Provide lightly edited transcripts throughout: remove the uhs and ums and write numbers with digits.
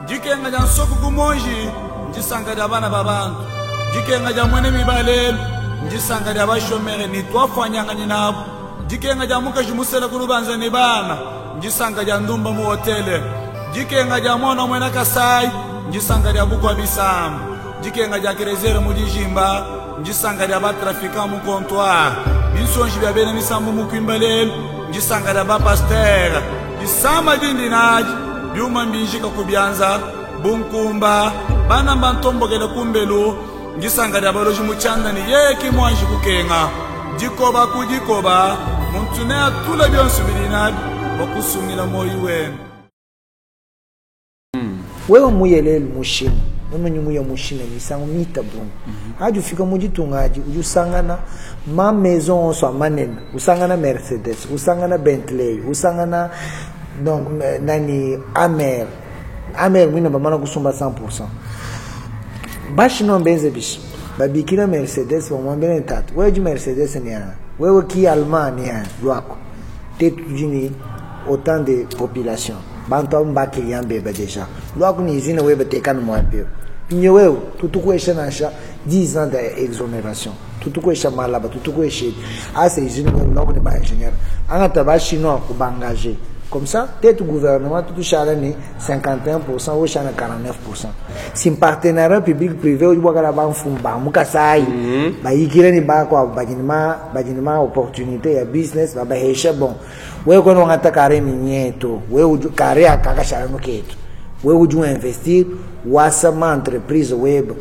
Jikenga ja nsoko kumonji njisanga ja bana babantu. Jikenga ja mwene mibalelu njisanga ja bashomere ni twafanyanga nyinabo. Jikenga ja muka jumusela kulubanza ni bana njisanga ja ndumba mu hotele. Jikenga ja mwana mwena Kasai njisanga ja bukwa bisambu. Jikenga ja kerezere mu dijimba njisanga ja batrafika mu comptoir. Bisonji bya bene misambu mu kwimbalelu njisanga ja ba pasteur. Jisama dindinaji byuma mbinjika kubyanza bunkumba bana mbantombo gele kumbelu njisanga ja baloji muchanda ni yeki mwanji kukenga. Jikoba kujikoba muntu ne atula byonsu bilinabi bakusumila moyo wenu. Wewe muyelele mushini nono muya mushina misango mita bro hadi ufika mujitungaji ujusangana ma maison so manena usangana Mercedes usangana Bentley usangana donc nani Amer mwina bamana kusumba 100%. Bashi no benze bishi babikira Mercedes bamwambele tatu wewe Mercedes ni ya wewe ki Allemand ya lwako tetu jini autant de population bantu mbaki yambe déjà lwako ni izina wewe tekana mwapio pinye wewe tutukwesha nasha 10 ans d'exonération tutukwesha malaba tutukwesha asa izina wewe lwako ni ba ingénieur angata ba chinois ko bangager comme ça tête gouvernement tout chara ni 51% ou chana 49%. Si partenariat public privé ou bakala ba mfumba mukasai ba yikira ni ba kwa bajinima opportunité ya business ba hesha bon wewe kono ngata kare minyeto wewe uju kare akaka shara no keto wewe uju investir wasama entreprise web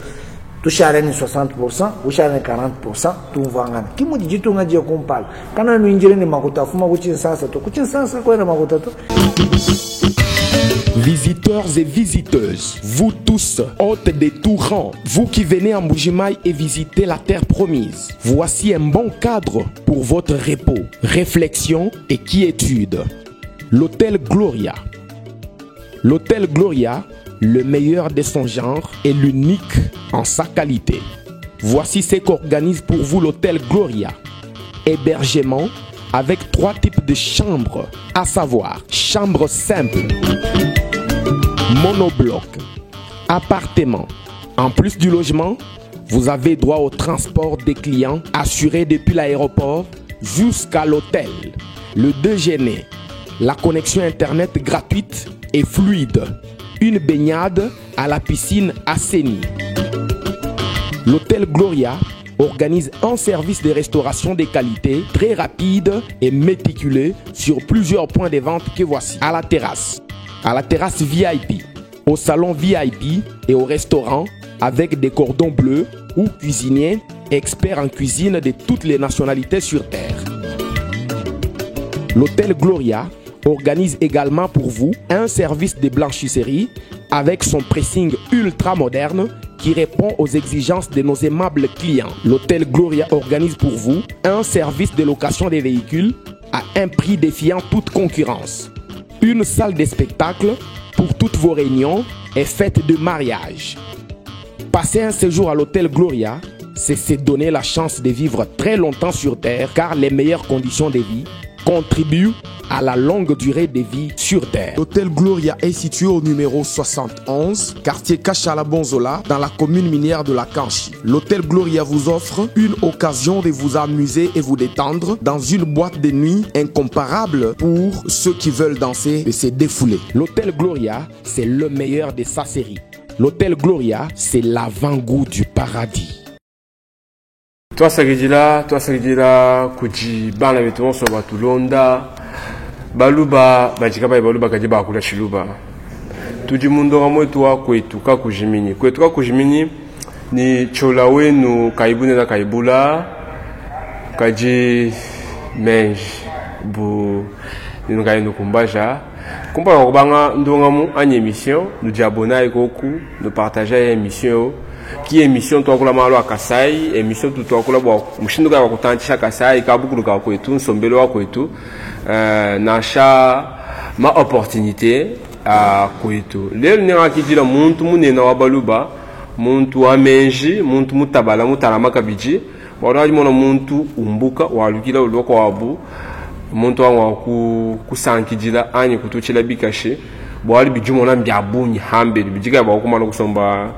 tu chara ni 60% ou chara ni 40% tu vangana kimu dijitunga je kompala kana no injire ni makuta fuma kuchinsansa to kuchinsansa kwa na makuta to. Visiteurs et visiteuses, vous tous, hôtes des tout rangs, vous qui venez en Mbuji-Mayi et visiter la terre promise, voici un bon cadre pour votre repos, réflexion et quiétude. L'hôtel Gloria. L'hôtel Gloria, le meilleur de son genre et l'unique en sa qualité. Voici ce qu'organise pour vous l'hôtel Gloria. Hébergement avec 3 types de chambres, à savoir chambre simple, monobloc, appartement. En plus du logement, vous avez droit au transport des clients assuré depuis l'aéroport jusqu'à l'hôtel, le déjeuner, la connexion internet gratuite et fluide, une baignade à la piscine assainie. L'hôtel Gloria organise un service de restauration de qualité très rapide et méticuleux sur plusieurs points de vente que voici. À la terrasse VIP, au salon VIP et au restaurant avec des cordons bleus ou cuisiniers experts en cuisine de toutes les nationalités sur terre. L'hôtel Gloria organise également pour vous un service de blanchisserie avec son pressing ultra moderne qui répond aux exigences de nos aimables clients. L'hôtel Gloria organise pour vous un service de location des véhicules à un prix défiant toute concurrence. Une salle de spectacle pour toutes vos réunions et fêtes de mariage. Passer un séjour à l'hôtel Gloria, c'est se donner la chance de vivre très longtemps sur terre car les meilleures conditions de vie contribuent à la longue durée de vie sur terre. L'hôtel Gloria est situé au numéro 71, quartier Kachala-Bonzola, dans la commune minière de la Kanchi. L'hôtel Gloria vous offre une occasion de vous amuser et vous détendre dans une boîte de nuit incomparable pour ceux qui veulent danser et se défouler. L'hôtel Gloria, c'est le meilleur de sa série. L'hôtel Gloria, c'est l'avant-goût du paradis. Toi sagidila kuji bana betu so batulonda baluba bajikaba baluba kajiba kula chiluba tuji mundo mwetu wa kwetu ka kujimini ni chola wenu kaibune na kaibula kaji menj bu ninu kaino kumbaja kumpara kubanga ndonga mu anye émission nous jabona ikoku nous partager émission qui émission to kula malo akasai émission to kula bo mushinduka wa kutantisha kasai kabukuluka kwetu nsombelo wa kwetu nasha ma opportunité a kwetu lelo ninga kidila muntu munena wa baluba muntu amenji muntu mutabala mutalama kabiji wanaji mona muntu umbuka walukila uloko wabu muntu wa kusankidila anyi kutuchila bikashi bwali bijumo na mbyabunya hambe bijika ba kumana kusomba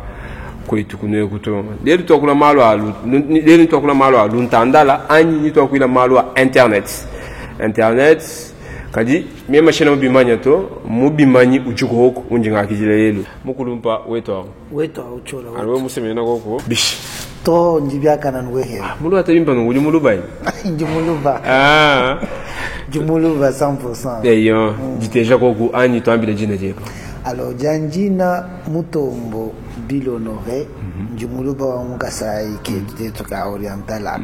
kwetu kuno kuto lero twakula malo alu ntandala anyi ni twakula malo internet kadi me machine mubimanya to mubimanyi uchuko hoko unjinga kijile lelo mukulumpa weto uchola alwe musemena koko bish to njibya na nwehe mulu atabimpa nguli muluba njimuluba jumuluba 100%. Eyo jiteja koko anyi twambile jina jeko. Alors janjina mutombo bilonore njumuluba wa mukasai ke tuka oriental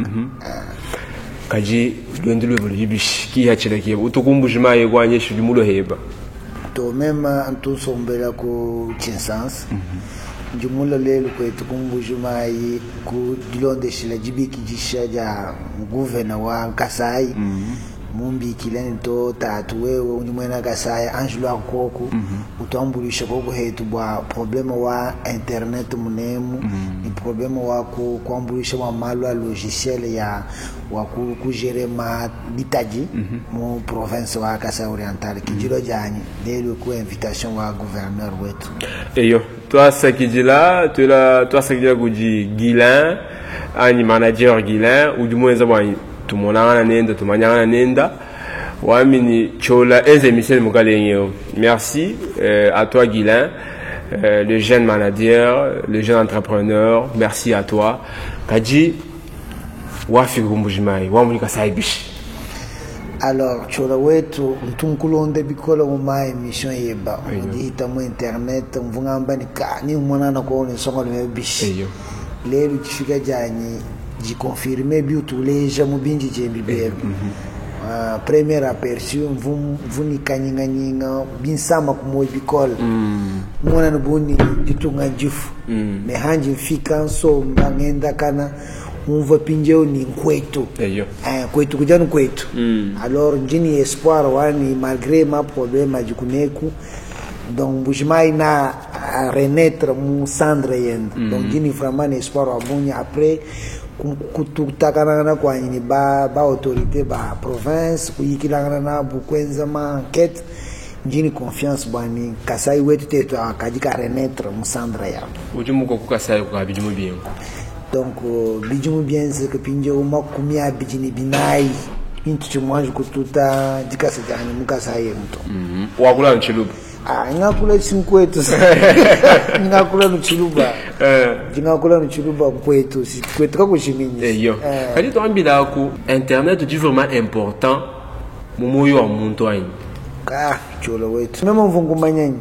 kaji lwendelo bolibish ki hachira ki utukumbujima yegwanye shujumulo heba to mema antusombela ku Chinsans njumulo lelo ko tukumbujima yi ku dilonde shila jibiki jishaja gouverneur wa Kasai mumbi kileni to tatu wewe unyumwena Kasai Angelo akoko utambulisha koko hetu bwa problema wa internet munemu ni problema wa kuambulisha wa malwa logiciel ya wa kujere ma bitaji mu province wa Kasai Oriental kijilo jani lelo ku invitation wa gouverneur wetu eyo toi sakijila kuji Guilin ani manager Guilin udumwenza bwanyi tumonana nenda tumanyana nenda wamini chola emission mukalengeo merci à toi Guilin le jeune manager le jeune entrepreneur merci à toi kaji wafi kumbujimai wamunika saibish alors chola wetu ntunkulonde bikola uma emission yeba ndita mu internet mvungamba ni monana ko ni songo le bish lelo kifika jani ji confirmer bi utuleja mubinji jembibero premier aperçu mvuni kanyinga binsama kumoy bikola mwana nbuni ditunga jifu me hanji mfika so mbangenda kana umva pinjeo ni kwetu kwetu kujana kwetu alors njini espoir wani malgré ma problème jikuneku donc bujimai na renaître mu cendre yen donc njini vraiment espoir wabunya après kutakana kwa nyini ba autorité ba province kuyikilana na bukwenza ma enquête njini confiance bani Kasai wetu tetu akajika renaître mu cendre ya ujumuko ku Kasai ku bijumu bien donc bijumu bien c'est que pinje uma kumia bijini binai intu chimwanju kututa dikasa jani mu Kasai mto wakula nchiluba ngakula chinkwetu ngakula nuchiluba ngakula nuchiluba kwetu kwetu kakushiminya eyo kadi twambila ku internet du vraiment important mumoyo wa muntu ayi chola wetu mema mvungumanya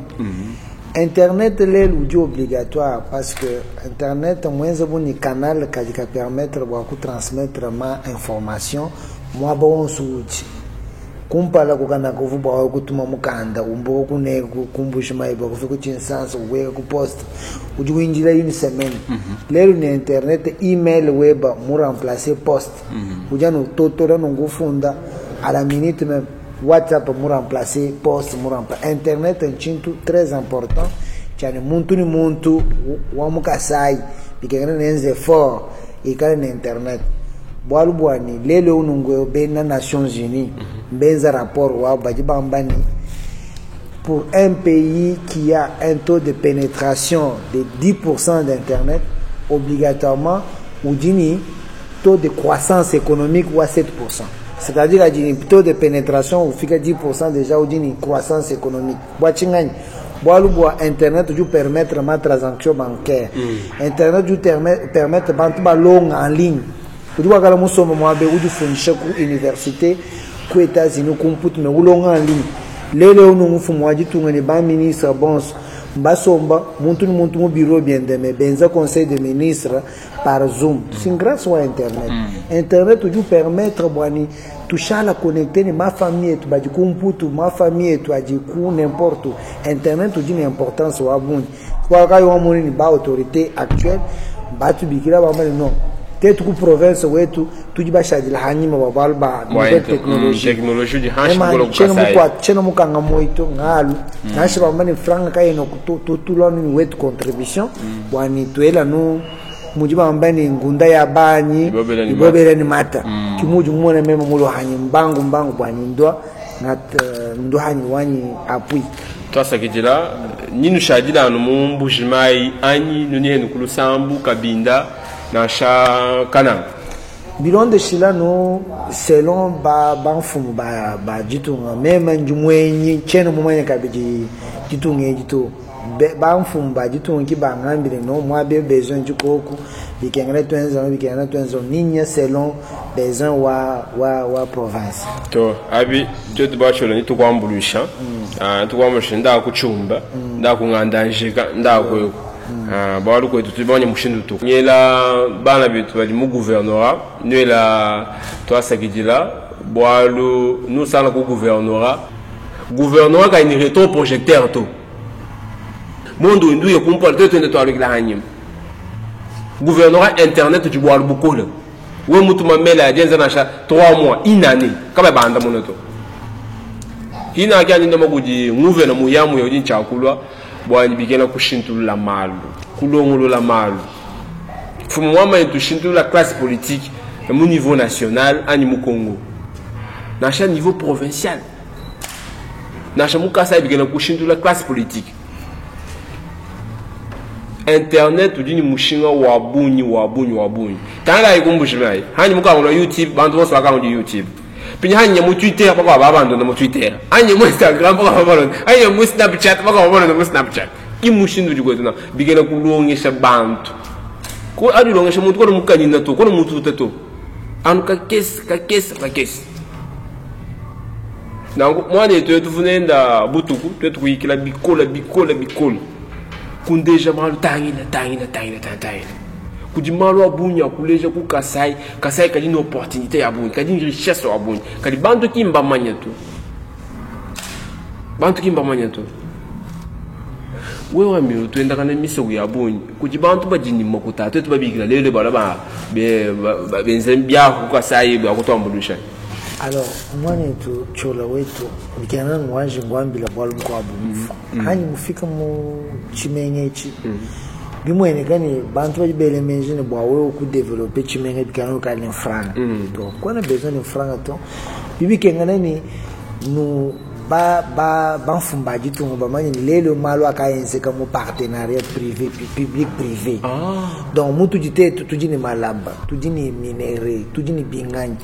internet lelo udi obligatoire parce que internet mwenza buni canal kajika permettre bwa ku transmettre ma information mwa bon suji kumpala kukana kuvuba wa kutuma mukanda umbo kune kukumbusha maiba kufika Chinsans uweka ku post uji kuinjila yini semeni lero ni internet email weba mu remplacer post ujano totora ngufunda à la minute même WhatsApp mu remplacer post mu remplacer internet nchintu très important cyane muntu ni muntu wa mukasai bikengana nenze fort ikale na internet bwalu bwani lelo unungwe bena Nations Unies benza rapport wa bajibambani pour un pays qui a un taux de pénétration de 10% d'internet obligatoirement ou dini taux de croissance économique ou à 7%, c'est-à-dire un taux de pénétration ou fika 10% déjà ou dini croissance économique bwachingani bwalu bwa internet ju permettre ma transaction bancaire internet ju permettre bantu ba long en ligne kujuwa kala musomo mwabe uju funisha ku université ku États-Unis kumput me ulonga en ligne lelo unu mfumo wajitunga ni ba ministre bons mbasomba muntu mu bureau bien de me benza conseil de ministre par Zoom c'est grâce à internet internet uju permettre bwani tushala connecter ni ma famille tu baji kumputu ma famille tu aji ku n'importe où internet uji ni importance wa buni kwa kayo wa muni ni ba autorité actuelle batu bikira ba mali non tetu ku province wetu tujibashajila hanyima babalba nouvelle technologie di hanshi bolo chena mukanga moito ngalu nashi bamani franga kayeno tutuloni wetu contribution bwani tuela no mujiba ambani ngunda ya banyi ibobele ni mata kimuju mwana mema mulo hanyi mbangu bwani ndo ngat ndo hanyi wani apui toi sakidila ninu shadila no mumbujimai ani nuni henu kulusambu kabinda na sha kana biron de shila no selon ba fumu ba jitunga mema njumwenyi cheno mumanya kabiji jitunga jito ba fumu ba jitunga ki ba ngambire no moi be besoin jikoku bikengana twenzo ninya selon besoin wa province to abi to tubacholo ni tukwambulisha tukwambulisha nda kuchumba nda kungandanjika nda kwe balu kwetu tubonye mushindu tu nyela bana bitu bali mu gouvernorat nwela to sakidila boalu nous sala ku gouvernorat ka ni rétroprojecteur to mondo ndu yekumpa to tende to avec la hanyim gouvernorat internet du boalu bukola we mutu mamela ajenza na sha 3 mois une année kaba banda monoto hina kyani ndo maguji nguvena mu yamu yo dinchakulwa bwani bigena kushintula malu kulongolo la malu fumu wama yetushintula classe politique à mon niveau national ani mu Congo na cha niveau provincial na cha mukasa bigena kushintula classe politique internet udini mushinga wabunyi tanga ikumbushimayi hani mukango na YouTube bantu bose bakango YouTube pinya hanya mu Twitter bako babando na mu Twitter hanya mu Instagram bako babando hanya mu Snapchat bako babando na mu Snapchat imushindu jigotuna bigena kulongesha bantu ko adi longesha muntu ko mukanyina to ko muntu utato anu ka kes nango mwana to tuvunenda butuku twetu kuyikila bikola kundeja malu tangina kudi malu abunya kuleja ku kasai kadi une opportunité ya bunya kadi une richesse ya bunya kadi bantu kimba manyato wewe mimi tuenda kana miso ya bunya kudi bantu bajini makuta twetu babigila lele bala benzembia ku kasai ba kutombulisha. Alors, moi, tu chola wetu, bikana ngwanje ngwambila bwalu kwa bumifu. Hani mufika mu chimenyechi. Bimwene kani bantu bajibele menjine bwa wewe ku developer chimenye bikana ka ni franga. To, kona besoin de franga to. Bibi kengana ni nu ba fumba jitungo ba mani lelo malo akayense comme partenariat public privé. Donc mutu jite tujini malamba, tujini minere, tujini binganyi.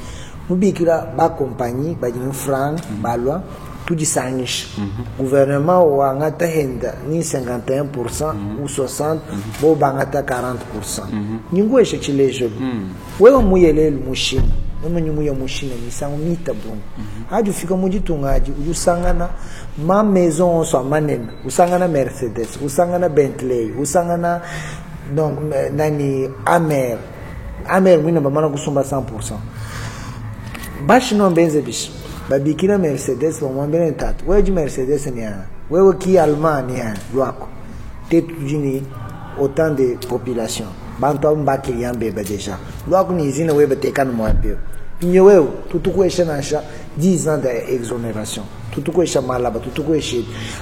Mubikira ba compagnie ba jini franc balwa tuji sangish gouvernement wa ngata henda ni 51% ou 60 bo bangata 40% ningo eshechilejo wewe muyelelu mushina noma nyumuya mushina misango mita bon haju fika mujitungaji ujusangana ma maison so manena usangana Mercedes usangana Bentley usangana donc nani Amer mwina bamana kusumba 100%. Bashi no benze bishi babikira Mercedes wa mwambene tatu wewe Mercedes ni ya wewe ki Allemand ni ya lwako tetu jini autant de population bantu mbaki yambe ba deja lwako ni izina wewe tekana mwapio pinyo wewe tutukwesha nasha 10 ans d'exonération tutukwesha malaba tutukwesha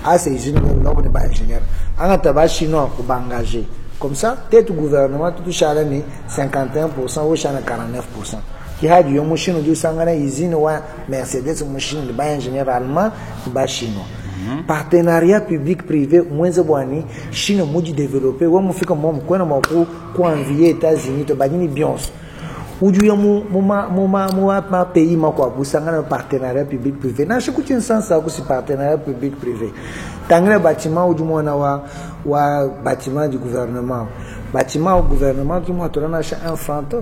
asa izina wewe lwako ni ba ingénieur angata bashi no kubangaje comme ça tetu gouvernement tutushara ni 51% ou shana 49%. Qui a dit machine du sangana usine wa Mercedes machine ba ingénieur allemand ba chinois partenariat public privé mwenze bwani Chine muji développer wa mufika mom kwena maku ku envier États-Unis to badini bions uju ya mu pays makwa busangana partenariat public privé na shiku chinsansa ku si partenariat public privé tangre bâtiment uju mona wa bâtiment du gouvernement qui mo torana cha un franc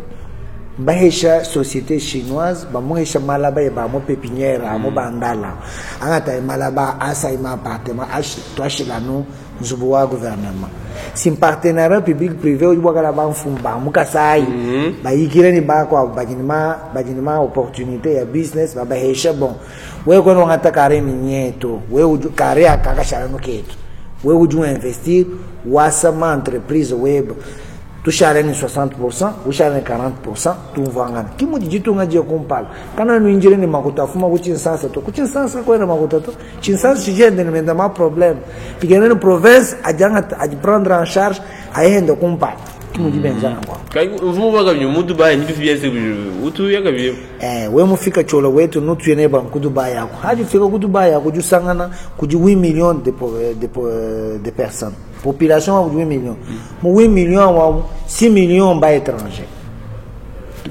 bahesha société chinoise bamuhesha malaba ba mo pépinière amo bandala angata malaba asa ima appartement ashilano nzubuwa gouvernement sim partenariat public privé ubakala bamfumba mukasai bayikira ni bakwa bajinima opportunité ya business bahesha bon wewe kono ngata kare ni nyeto wewe kare akakashara no keto wewe uju investir wasama entreprise web tu share ni 60%, tu share ni 40%, tu vangana. Kimu dijitu ngaji kumpala. Kana no injire ni makuta fuma kuchinsansa to. Kuchinsansa kwa na makuta to. Chinsansa chijende ni ma problème. Pigana no province ajanga prendre en charge ayenda kumpala. kimudi benzana kwa kai uvumu baka byo Dubai ni bifiyense utu yakabye we mufika chola wetu nutu yene ba ku Dubai yako hadi fika ku Dubai yako jusangana ku 8 millions de personnes population wa 8 millions mo 8 millions wa 6 millions ba étranger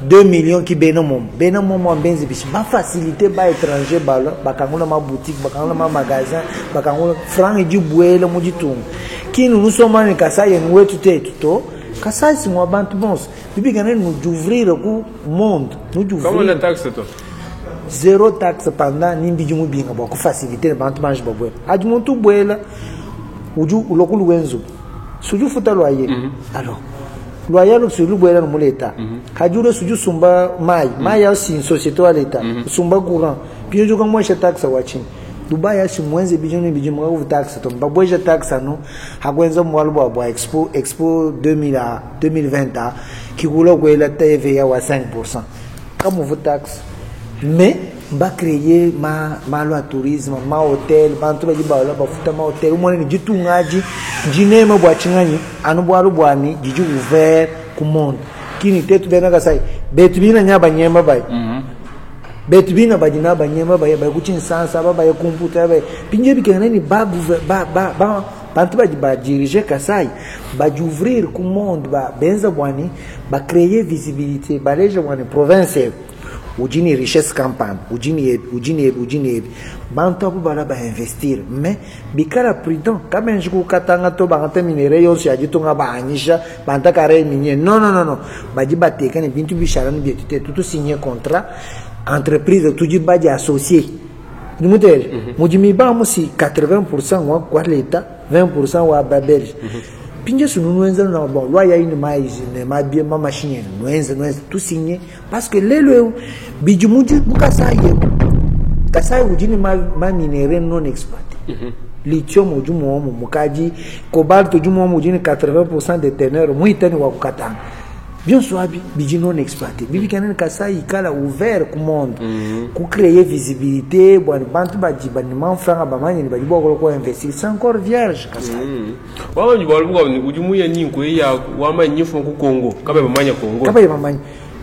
2 millions qui benamom benzi bishi ba facilité ba étranger bala bakangula ma boutique bakangula ma magasin bakangula franc du buela mu ditung kinu nous sommes en Kasai en wetu teto Kasai si mo bantu bons bibi ganen nous d'ouvrir au monde nous d'ouvrir comment la taxe toi zéro taxe pendant nimbi jumu binga ba ko facilité bantu mange ba buela admuntu buela uju ulokulu wenzo suju futa loyer alors loyer sur le bois dans l'État. Hajuro suju sumba mai aussi une société à l'État. Sumba courant. Puis je commence à taxe watching. Dubai a si moins de bijou ou taxe. Donc baboy je taxe non. Hagwenza mwalbo abo expo 2020 qui roule quoi la TVA à 5%. Comme vous taxe. Mais ba créer ma loi tourisme ma hôtel bantu ba jibala ba futa ma hôtel mo ni jitu ngaji jinema bwa chingani anu bwa rubwani jiju ouvert ku monde kini tetu bena kasai betu bina nya banyema bai betu bina bajina banyema bai ba kuchin sansa ba ya computer bai pinje bikana ni ba bantu ba diriger kasai ba ouvrir ku monde ba benza bwani ba créer visibilité ba reje bwani province ujini richesse campagne ujini bantu bala ba investir mais bikara prudent quand même jiku katanga to bangata minere yo sia jitunga ba anyisha banta kare minye non baji bateka ni bintu bisharani bietite tout signer contrat entreprise tout jiba di associé ni modèle mujimi ba musi 80% wa kwa l'État 20% wa Belge pinje sunu nuenza na bon loya ini mais ne mabie ma machine nuenza tout signé parce que lelo bijumuji kasai ujini ma minere non exploité lithium ujumo mukaji cobalt ujumo ujini 80% de teneur muitani wa kukatanga bien sûr biji non exploité bibi kanen kasai kala ouvert ku monde ku créer visibilité bon bantu baji baniment franga bamani baji boko ko investir c'est encore vierge kasai wa nyi bolu ko ujumu ya nyinko ya wa ma nyifu ku Congo kabe bamanya Congo kabe bamanya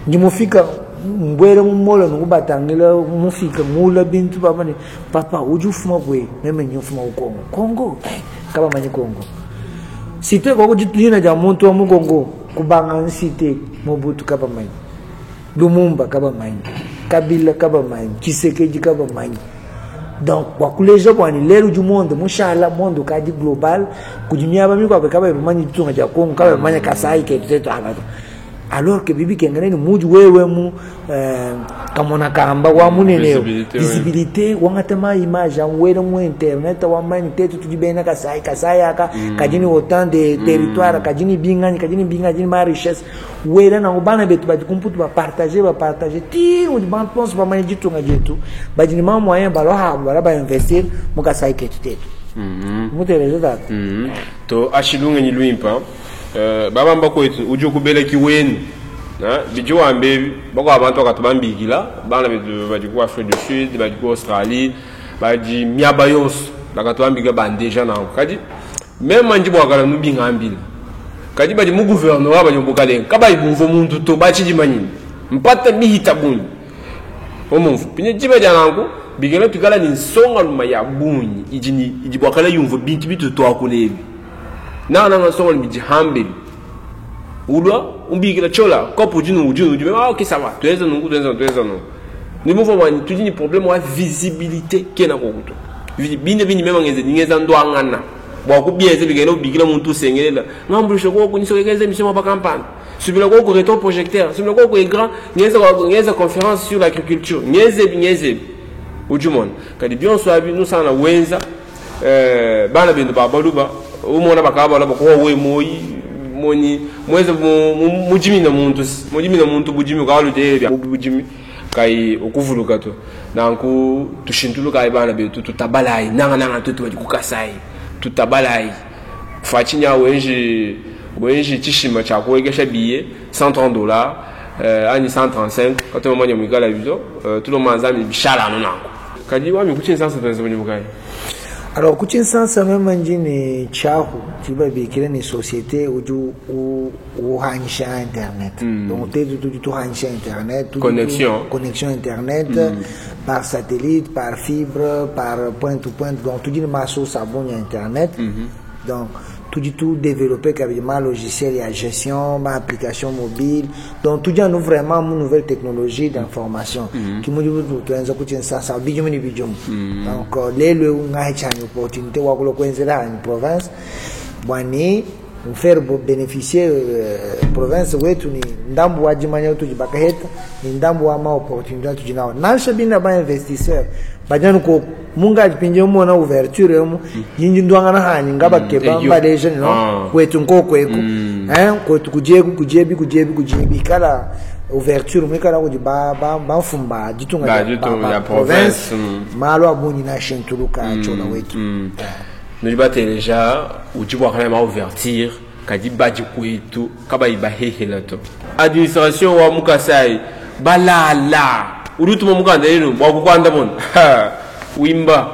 ndimufika mbwere mumola ngubatangila mufika mula bintu bamani papa ujufuma kwe meme nyufuma ku Congo kaba manya Congo site ko jituna ja muntu wa mu Congo kubanga nsite Mobutu kaba mai Lumumba kaba mai Kabila kaba mai Tshisekedi kaba mai donc wakuleja bwani lero du monde mushala monde kadi global kujimia ba miko kaba rumanyi tunga ja Kongo kaba manya Kasai ke teto abado alors que bibi kengene ni muju wewe mu kamona kamba wa munene visibilité wangatema image wele mu internet wa mani tetu tujibena Kasai aka kajini autant de territoire kajini bingani ma richesse wele na ubana betu ba kumputu ba partager ti on ban pense ba mani jitunga jetu ba jini ma moyen ba lo ha ba investir mu Kasai ke tetu mutere da to ashilunga ni luimpa baba mbako ujo kubele kiweni na bijo ambe bako abantu akatubambikila bana bajikuwa Afrique du Sud bajikuwa Australie baji miabayos bakatubambika bandeja na kadi même anjibo akala nubinga ambile kadi baji mu gouverneur abanyobokale kaba ibumvo muntu to bachi jimanyini mpata mihita bunyi omuntu pinye jibe janangu bigela tukala ni songa luma ya bunyi ijibokala yumvo bitu to akulebi na songa miji hambe ulwa umbikila chola kopo jinu ujime ok ça va tuweza no ni move wani tujini problème wa visibilité kena kokuto bine mema ngeza ndwangana bwa kubieze bigena ubikila muntu sengelela ngambusho ko kunisokeza mission pa campagne subila ko retour projecteur subila ko écran ngeza conférence sur l'agriculture ngeze ujumon kadi bien so nous sana wenza bana bintu babaluba umona bakaba labo ko we moni mweze mujimi na muntu bujimi kalu de bujimi kai okuvuluka to nanku tushintulu kai bana betu tutabalai nanga tutu bakukasai tutabalai fachinya wenji tishima cha kuegesha billet $130 ani 135 quand on manya mwikala bizo tout le manzami bishala nanku kadi wa mikuchin 175 mukai Alors, kuchin sansa même njini chahu, tu vas béquer une société où tu hanisha internet. Donc, tu hanisha internet. Connexion internet par satellite, par fibre, par point to point. Donc, tu dis ma source à bon internet. Donc, tout développé avec ma logiciel et gestion, ma application mobile. Donc tout nous vraiment une nouvelle technologie d'information qui nous dit tout ça bijum. Donc les le une opportunité wa ko kwenzela en province bwani faire bénéficier province wetu ni ndambu wa jimanya tu jibakaheta ni ndambu wa ma opportunité tu jinao nasha bina ba investisseur bajanu ko munga jipinje mu na ouverture mu yinji ndwanga na hani ngaba keba mbaleje no kwetu nkokweko kwetu kujebi kala ouverture mu kala ko ba fumba jitunga ya province malo abuni na shentuluka chona wetu nous déjà ou tu vois quand même ouverture kadi baji kwetu kaba ibahehe to administration wa mukasai balala urutu mukanda leno wakukwanda bona wimba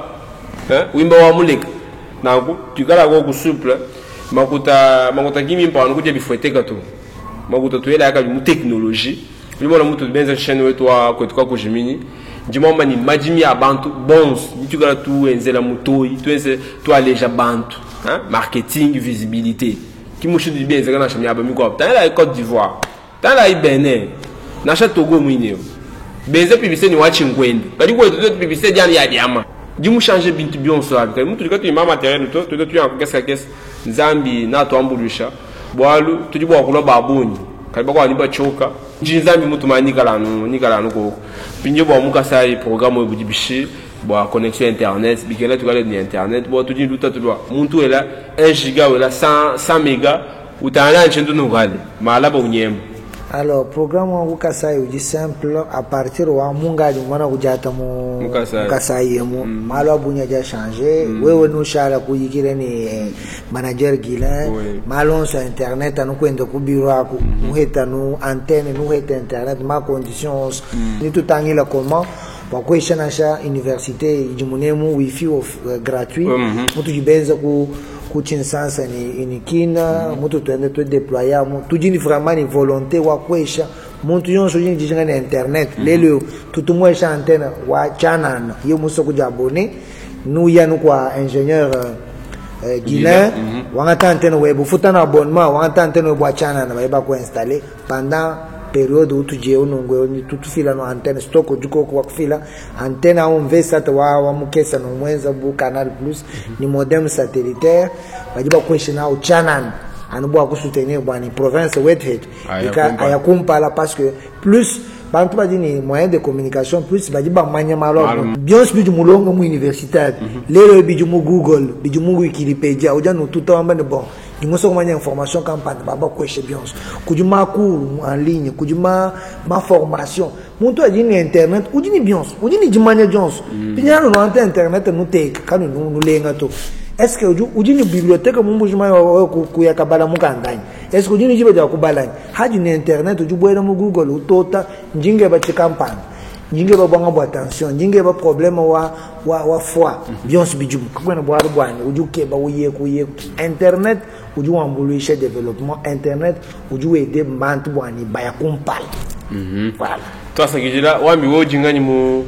wa muleka nangu tukala ko kusuple makuta kimi mpano kuje bifweteka to makuta tuela yaka mu technologie limona mutu benza chaîne wetu wa kwetu kwa kujimini njimomba ni majimi abantu bons nitukala tu enzela mutoi tu enze tu aleja bantu marketing visibilité kimushu di benza kana shamya ba miko tala Côte d'Ivoire tala Benin nasha Togo mwineo benza publicité ni wachi ngwende kali ko to publicité diani ya diama jimu changer bintu bionso abi kali mutu likatu ima matériel to tu en kesa nzambi na to ambulusha bwalu tujibwa kula babuni kali bakwa ni bachoka njinzambi mutu manika lanu ko pinje bo mukasai programme e budibishi bo connexion internet bikela tukale ni internet bo tudi luta tudwa muntu ela 1 giga wala 100 mega utana nchendu nugale mala ba unyemba. Alors programme wa Kasai uji simple à partir wa mungaji mwana kujata mu Kasai mu malo abunya ja changer wewe no shala kuyikire ni manager gila malo sur internet anu kwenda ku biro ako muheta no antenne no heta internet ma conditions ni tutangila comment pour quoi chanasha université ijimunemu wifi gratuit mutu jibenza ku kuchinsansa ni kina mutu tuende tu déployer tu jini vraiment ni volonté wa kwesha muntu yonso jini jinga na internet lelo tutumwesha antenne wa channel yo muso kujabone nu yanu kwa ingénieur Guilin wanga antenne web futana abonnement wanga antenne web wa channel na ba ko installer pendant période où tu jeu nongwe ni tutu fila no antenne stock juko kwa kufila antenne au mvesa wa mukesa no mwenza bu Canal Plus ni modem satellitaire bajiba question au channel anubwa kusoutenir bani province wethead ayakumpala parce que plus bantu badini moyen de communication plus bajiba manya malo bien speed mulongo mu universitaire lero biju mu Google biju mu Wikipedia oja no tuta ambane bon ingoso kumanya information campagne baba kweshe bions kujuma cours en ligne kujuma ma formation muntu ajini internet ujini bions ujini jimanya jones pinyano no internet no take kanu no lenga to est-ce que ujini bibliothèque mumbu juma ku yakabala mukandani est-ce que ujini jibe ja kubalani haji ni internet ujubwera mu Google utota njinge ba campagne njinge ba bonga attention njinge ba problème wa foi bions bijum kwena bwaro bwani ujuke ba uye internet uju ambulisha développement internet uju aider bantu bwani ba yakumpala voilà toi ça gijila wambi wo jingani mu.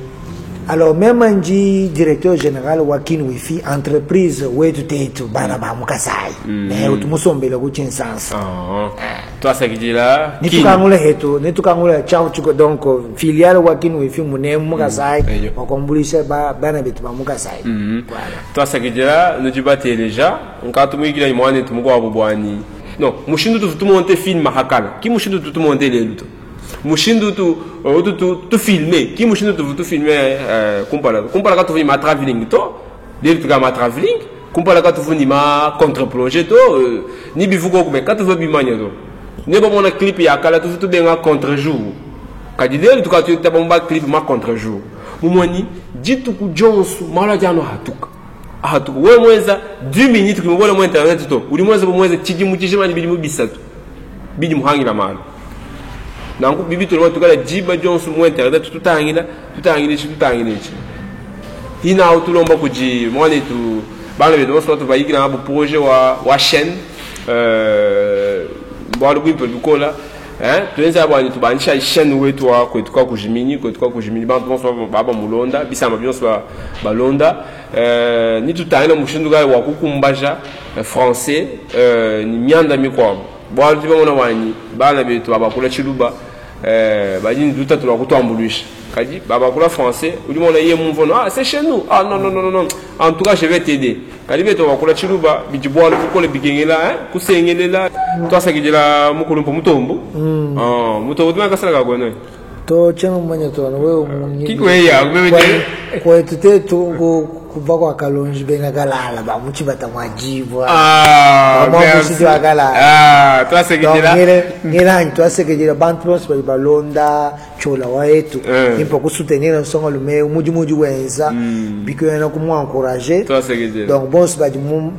Alors même nji directeur général wa kin wifi entreprise wetu tetu bana ba mukasai mais utumusombela ku chinsansa toi ça gijila nitukangula chao chuko donc filiale wa kin wifi mune mukasai wakombulisha bana betu ba mukasai voilà toi ça gijila no jibate déjà ngatu mwigila imwane tumuko abubwani non mushindu tumonte film mahakala ki mushindu tumonte leluto mushindu tu filmer ki mushindu tu filmer kumpala ka tu ma travelling to dele tu ka ma travelling kumpala ka tu ni ma contre-plongée to ni bivuko ko be ka tu bimanya to ne ba mona clip ya kala tu benga contre-jour ka dile tu ka tu ta bomba clip ma contre-jour mumoni jitu ku jonsu mala jano hatuka we mweza 2 minutes kumbola mo internet to uli mweza chijimu chijima ni bilimu bisatu bidi muhangira malo nangu bibi to tukala jiba jonsu mu internet tutangila hina utulomba kuji mwane tu bana beto so to bayiki na bo projet wa chaîne bwana bwimpe dukola tuenza bwana tubanisha chaîne wetu wa kwetuka kujimini bantu so baba mulonda bisama byo so balonda ni tutana mushindu ga wa kukumbaja français ni myanda mikwa bwana tibona wani bana beto abakula chiluba bajini duta tulakutwambulisha kaji baba kula français ulimona yé mvono c'est chez nous non en tout cas je vais t'aider kadi beto bakula chiluba bijibwala kukole bigengela kusengelela twasakijela mukulu mutombo mutombo tumakasala kagwena to chama manya to na wewe munyi kikweya kwa tete to kuva kwa kalonji benga kalala ba muchi batamwajibwa twasakijela ngiranyi twasakijela bantu bose balonda chola waetu impo kusutenira nsonga lume muji wenza bikena kumwa encourager donc boss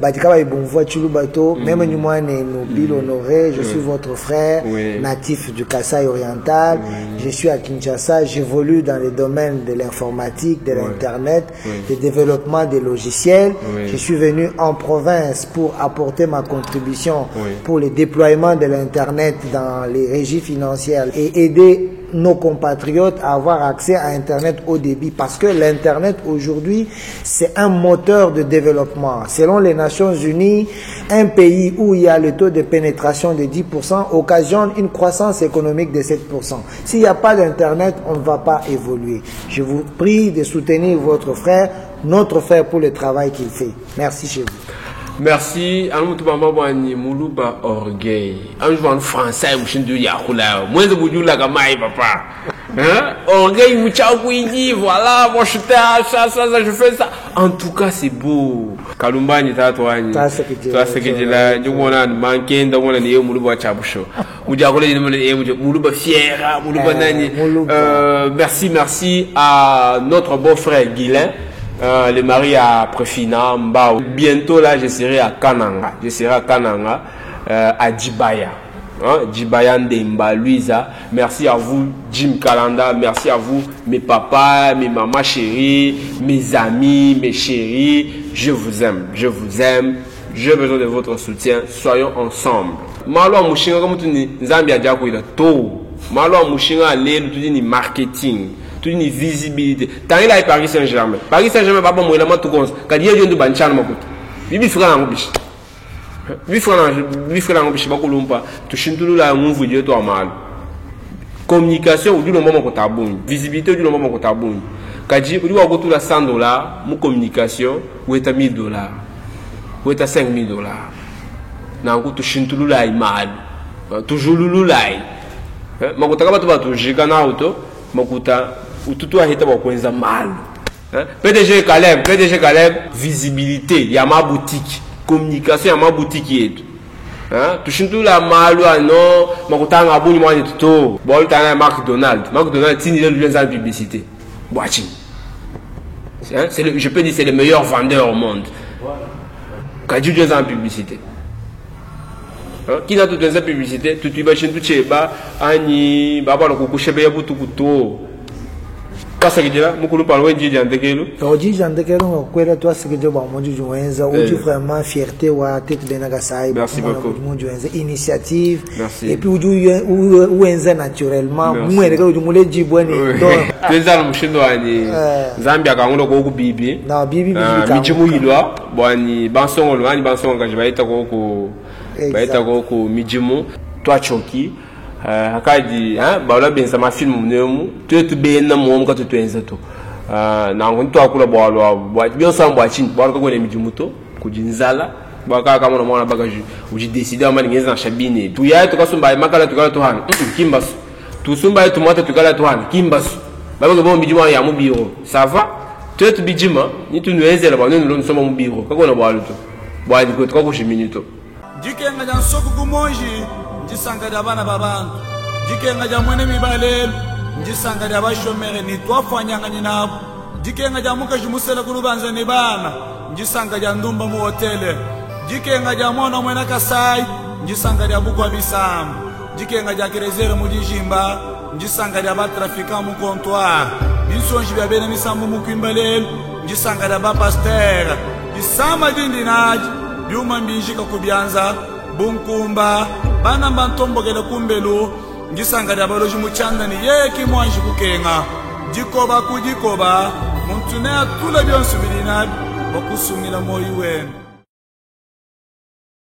badikaba ibumva chuluba to même nyumane no Bill Honoré, je suis votre frère natif du Kasaï oriental, je suis à Kinshasa, j'évolue dans les domaines de l'informatique, de l'internet, du développement des logiciels. Je suis venu en province pour apporter ma contribution pour le déploiement de l'internet dans les régies financières et aider nos compatriotes à avoir accès à Internet haut débit parce que l'Internet aujourd'hui c'est un moteur de développement. Selon les Nations Unies, un pays où il y a le taux de pénétration de 10% occasionne une croissance économique de 7%. S'il n'y a pas d'Internet, on ne va pas évoluer. Je vous prie de soutenir votre frère, notre frère pour le travail qu'il fait. Merci chez vous. Merci. Anou bamba bwani muluba orgueil. Anjou en français mushindu yakula. Moi je vous dis la gamai papa. Orgueil muchakuiji voilà, moi je ça je fais ça. En tout cas c'est beau. Kalumbani tatwani. Twasekejela njumona mankenda mona ni muluba chabusho. Mujakole ni muluba fiera, muluba nani. Merci à notre beau frère Guilain. Le mari à Prefina Mbao. Bientôt là, je serai à Kananga. À Djibaya. Djibaya Ndemba, Luisa. Merci à vous, Jim Kalanda. Merci à vous, mes papas, mes mamans chéries, mes amis, mes chéris. Je vous aime. J'ai besoin de votre soutien. Soyons ensemble. Malo Mushinga comme tu dis, Zambia Djakoui to. Malo Mushinga le tu dis marketing. Toute une visibilité. Tant il a Paris Saint-Germain. Paris Saint-Germain va pas mourir la tout cause. Quand il y a du banchan ma coûte. Bibi frère en biche. Bibi frère en biche. Pas colomba. Tu chintulu la mouve Dieu toi mal. Communication ou du moment qu'on taboune. Visibilité du moment qu'on taboune. Quand il y a au tout la $100, mon communication ou est à $1000. Ou est à $5000. N'a tu chintulu la mal. Toujours lulu la. Ma coûte pas tout tout. J'ai gagné auto. Ma coûte tout a été mal. PDG Caleb, visibilité, il y a ma boutique, communication, il y a ma boutique. Tu sais tout la malu non, ma coutang a bon moi tout. Bon, tu as McDonald's, tu n'as pas de publicité. Je peux dire c'est le meilleur vendeur au monde. Quand tu as en publicité. Qui n'a tout dans publicité, tu vas chez tout chez bas, Ani, Baba le coucher bien pour tout couteau. Qu'est-ce que tu as? Mon parle de Djidjan de Kelo. Djidjan de Kelo, quoi toi ce que tu as mon Dieu Joenza, ou tu vraiment fierté ou à tête Benagasai. Merci beaucoup. Mon Dieu initiative. Merci. Et puis où Enza naturellement, moi les gars du moulin Djibouani. Les armes chez nous Ani. Zambia quand on a beaucoup bibi. Non bibi. Mijimu ilwa, boani banson olwani banson quand je vais être beaucoup. Baita ko mijimu toi choki akadi bala benza ma film munemu tu bena mo ka tu enza to na ngonto akula bwalo bwa bio sambwa chini bwalo ko ne mijimu to kujinzala baka kama mwana bagaji uji décider amani ngeza shabine tu ya to kasumba makala tukala to han kimbasu tu sumba tu mota tukala to han kimbasu baba ko mijimu ya mu biro ça va tu bijima ni tu nwezela ba nenu lo nsoma mu biro kako na bwalo to bwadi ko to ko shiminito Jikenga ja nsoko kumonji njisanga ja bana babantu jikenga ja mwene mibalelu njisanga ja bashomere ni twafanyanga nyinabo jikenga ja muka jimusela kulubanza ni bana njisanga ja ndumba mu hotele jikenga ja mwana mwena Kasai njisanga ja bukwa bisambu jikenga ja kerezere mu dijimba njisanga ja batrafika mu comptoir bisonji bya bene misambu mu kwimbalelu njisanga ja ba pasteur isama dindi naji byuma mbinjika kubyanza bunkumba bana bantombogela kumbelu ngisanga dabaloji muchanda ni yeki mwanji kukenga jikoba kujikoba muntu ne atula byonsu bilinabi bakusumila moyi wenu